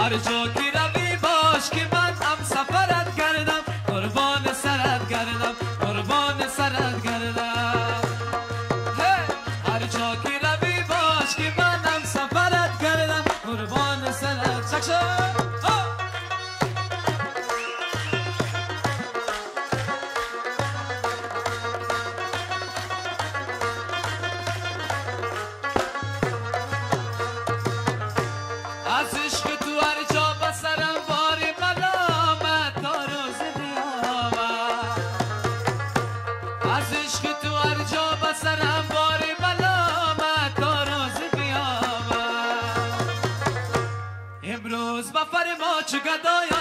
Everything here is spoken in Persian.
هر جا که روی باش که من هم سفرت کردم قربان سرت کردم قربان سرت کردم هر جا که روی باش که من هم سفرت کردم قربان سرت شکشم از عشق تو هر جا بسرم باری ملامت تا روز قیامت از عشق تو هر جا بسرم باری ملامت تا روز قیامت امروز با فرما چه گدایا